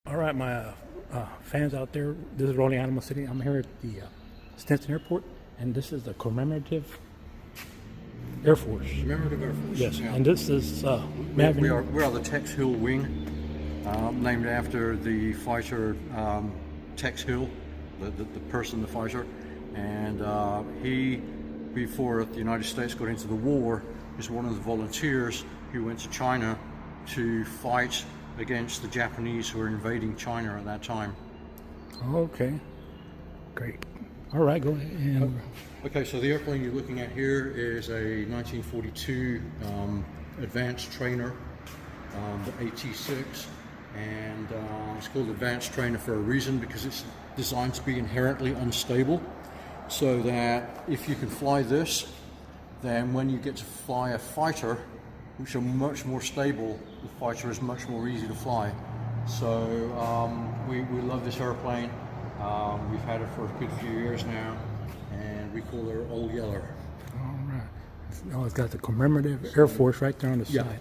All right, my fans out there, this is Rolling Alamo City. I'm here at the Stinson Airport, and this is the Commemorative Air Force. Commemorative Air Force. Yes, Yeah. and this is we are the Tex Hill Wing, named after the fighter Tex Hill, the person, the fighter, and he, before the United States got into the war, is one of the volunteers who went to China to fight against the Japanese who were invading China at that time. Okay, great. All right, go ahead. And Okay, so the airplane you're looking at here is a 1942 advanced trainer, the AT-6, and it's called advanced trainer for a reason, because it's designed to be inherently unstable, so that if you can fly this, then when you get to fly a fighter, which are much more stable, the fighter is much more easy to fly. So we love this airplane. We've had it for a good few years now, and we call her Old Yeller. all right. Oh, it's got the Commemorative Air Force right there on the side.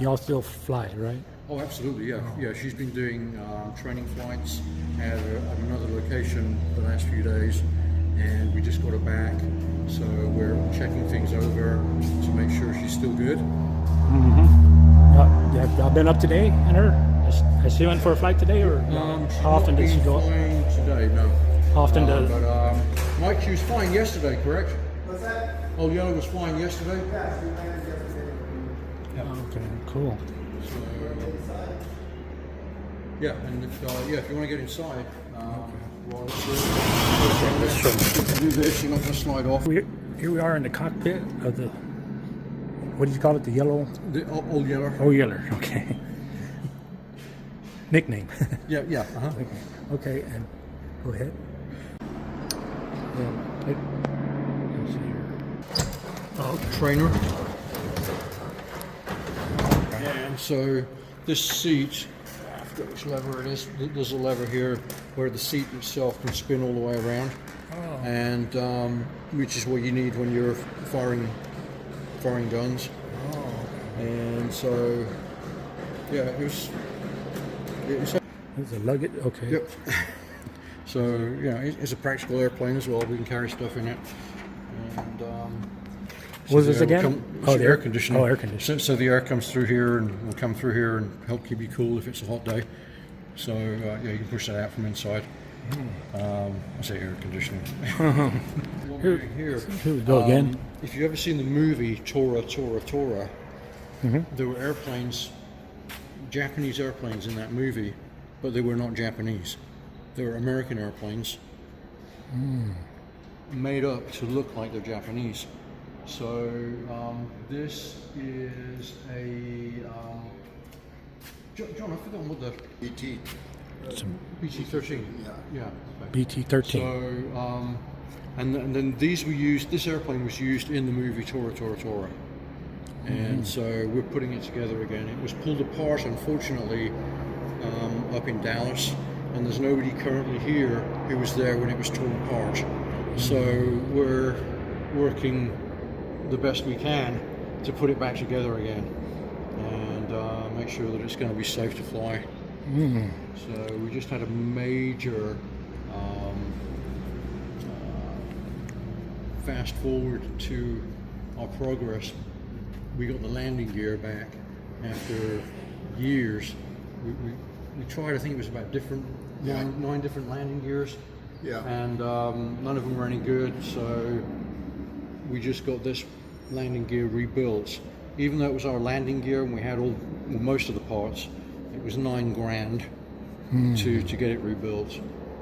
Y'all still fly it, right? Oh, absolutely, yeah. Yeah, she's been doing training flights at another location the last few days, and we just got her back. So we're checking things over to make sure she's still good. Y'all been up today in her? Has she went for a flight today, or how often does she go? Flying today, no. How often does? But Mike, she was flying yesterday, correct? What's that? Old Yeller was flying yesterday? Yeah, she landed yesterday. Okay, cool. Yeah, and if you want to get inside, well, do this, you're not going to slide off. Here we are in the cockpit of the, what do you call it, the yellow? The Old Yeller. Oh, Yeller, okay. Nickname. Yeah, yeah. Okay, and go ahead. Let's see here. Trainer. And so this seat, I forgot which lever it is. There's a lever here where the seat itself can spin all the way around, and which is what you need when you're firing guns. And so, yeah, it was. There's a luggage, okay. Yep. So yeah, it's a practical airplane as well. We can carry stuff in it. And What was this the again? the air conditioning. Oh, air conditioning. So the air comes through here and will come through here and help keep you cool if it's a hot day. So yeah, you can push that out from inside. I say air conditioning. Here we go again. If you've ever seen the movie Tora, there were airplanes, Japanese airplanes in that movie, but they were not Japanese. They were American airplanes made up to look like they're Japanese. So this is a John, I forgot what the BT. BT-13. Yeah. BT-13. So and then these were used. This airplane was used in the movie Tora. And so we're putting it together again. It was pulled apart, unfortunately, up in Dallas, and there's nobody currently here who was there when it was torn apart. So we're working the best we can to put it back together again and make sure that it's going to be safe to fly. So we just had a major fast forward to our progress. We got the landing gear back after years. We tried, I think it was about nine different landing gears. Yeah. And none of them were any good, so we just got this landing gear rebuilt. Even though it was our landing gear and we had most of the parts, it was $9,000 to get it rebuilt.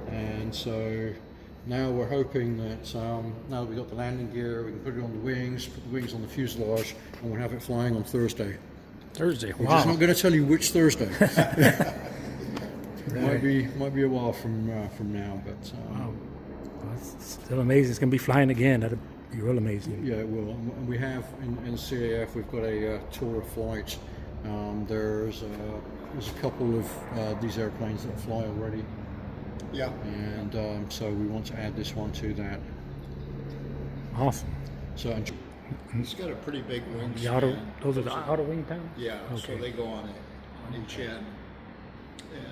And so now we're hoping that now that we got the landing gear, we can put it on the wings, put the wings on the fuselage, and we'll have it flying on Thursday. Thursday, We're wow. just not going to tell you which Thursday. Might be a while from now, but Wow. Well, it's still amazing. It's going to be flying again. That'll be real amazing. yeah, it will. And we have in CAF, we've got a tour of flights. There's a couple of these airplanes that fly already. Yeah. And so we want to add this one to that. Awesome. So It's got a pretty big wingspan. The outer, those are the outer wing panels? Yeah, so Okay. they go on each end.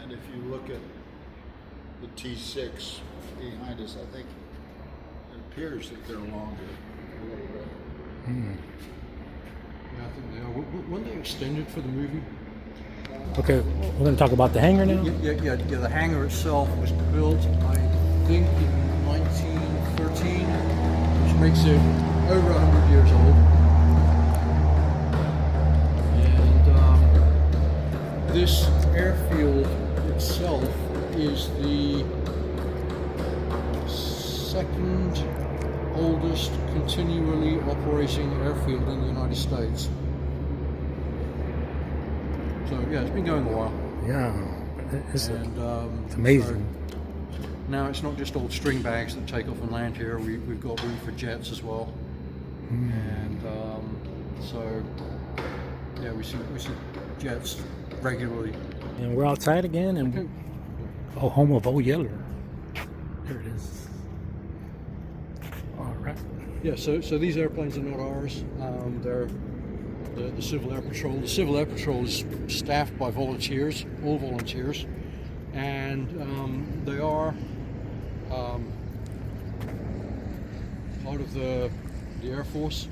And if you look at the T6 behind us, I think it appears that they're longer a little bit. Yeah, I think they are. When they extended for the movie? Okay, we're going to talk about the hangar now. Yeah. The hangar itself was built, I think, in 1913, which makes it over 100 years old. And this airfield itself is the second oldest continually operating airfield in the United States. So yeah, it's been going a while. Yeah, it's And amazing. so now it's not just old string bags that take off and land here. We've got room for jets as well. And so yeah, we see jets regularly. And we're outside again, and home of Old Yeller. There it is. All right. Yeah, so these airplanes are not ours. They're the Civil Air Patrol. The Civil Air Patrol is staffed by volunteers, all volunteers, and they are part of the Air Force.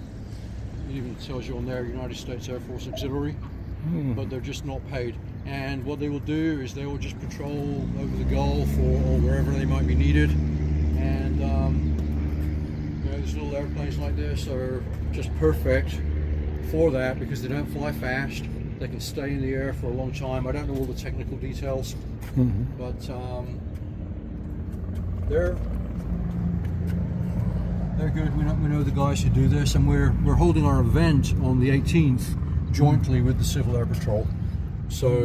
It even tells you on there, United States Air Force Auxiliary, but they're just not paid. And what they will do is they will just patrol over the Gulf or wherever they might be needed. And these little airplanes like this are just perfect for that because they don't fly fast. They can stay in the air for a long time. I don't know all the technical details, but they're good. We know the guys who do this, and we're holding our event on the 18th jointly with the Civil Air Patrol. So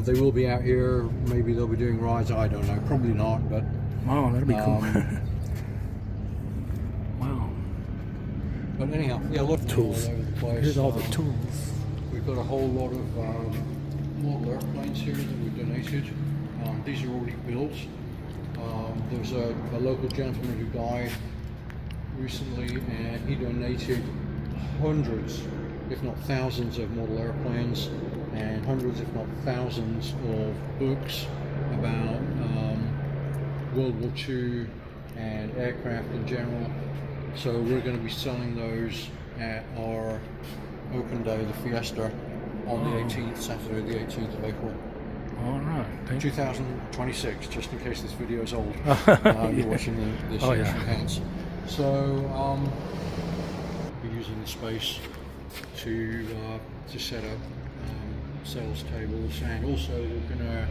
they will be out here. Maybe they'll be doing rides. I don't know. Probably not, but Wow, that'd be cool. Wow. But anyhow, yeah, a lot of Tools. all over the place. Here's all the tools. We've got a whole lot of model airplanes here that we've donated. These are already built. There's a local gentleman who died recently, and he donated hundreds, if not thousands, of model airplanes, and hundreds, if not thousands, of books about World War II and aircraft in general. So we're going to be selling those at our open day, the Fiesta, on the 18th, Saturday the 18th of April. All right. Thank you. 2026, just in case this video is old. You're watching this Oh, yeah. hence. So we're using the space to set up sales tables, and also we're going to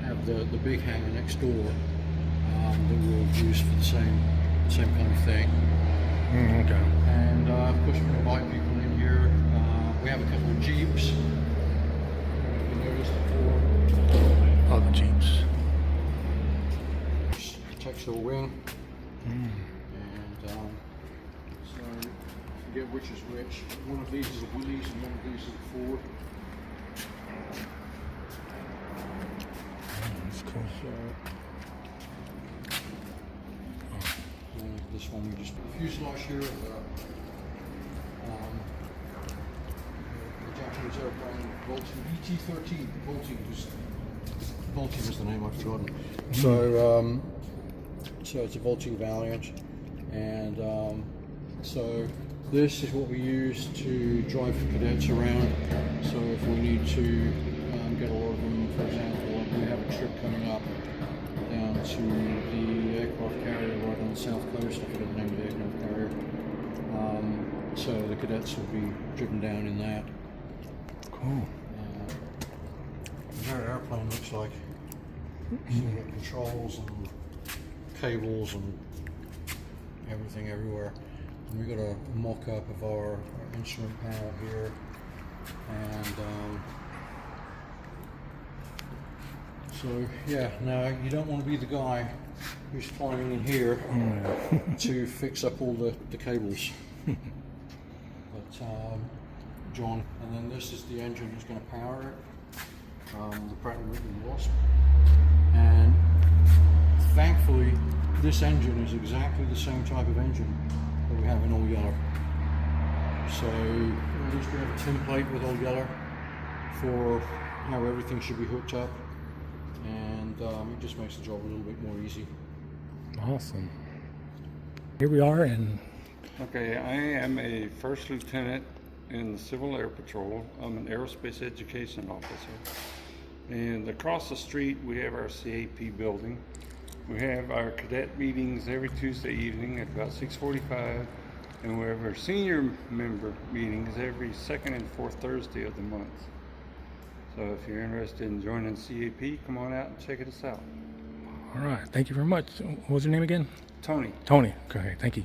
have the big hangar next door that we'll use for the same kind of thing. Okay. And of course we invite people in here. We have a couple of Jeeps. You noticed before. All the Jeeps. Textile wing. And so forget which is which. One of these is a Willys and one of these is a Ford. That's cool. This one we just fuselage here. The Japanese airplane Vultee VT-13. Vultee was the name, I've forgotten. So it's a Vultee Valiant, and so this is what we use to drive the cadets around. So if we need to get a lot of them, for example, we have a trip coming up down to the aircraft carrier right on the south coast. I forget the name of the aircraft carrier. So the cadets will be driven down in that. Cool. What our airplane looks like. So you've got controls and cables and everything everywhere. And we've got a mock-up of our instrument panel here. And so yeah, now you don't want to be the guy who's climbing in here to fix up all the cables. But John, and then this is the engine that's going to power it, the Pratt & Whitney Wasp. And thankfully, this engine is exactly the same type of engine that we have in All Yeller. So at least we have a template with All Yeller for how everything should be hooked up. and it just makes the job a little bit more easy. Awesome. Here we are, and Okay, I am a first lieutenant in the Civil Air Patrol. I'm an aerospace education officer. And across the street, we have our CAP building. We have our cadet meetings every Tuesday evening at about 6:45, and we have our senior member meetings every second and fourth Thursday of the month. So if you're interested in joining CAP, come on out and check us out. all right. Thank you very much. What was your name again? Tony. Tony. Okay, thank you.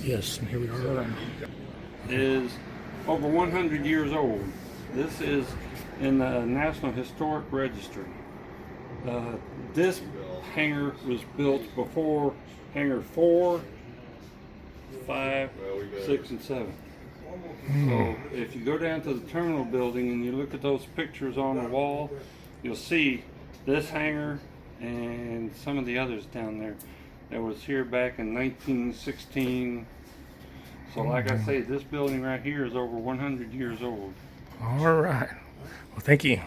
Yes, and here we are. Is over 100 years old. This is in the National Historic Registry. This hangar was built before hangar 4, 5, 6, and 7. So if you go down to the terminal building and you look at those pictures on the wall, you'll see this hangar and some of the others down there that was here back in 1916. So like I say, this building right here is over 100 years old. All right. Well, thank you.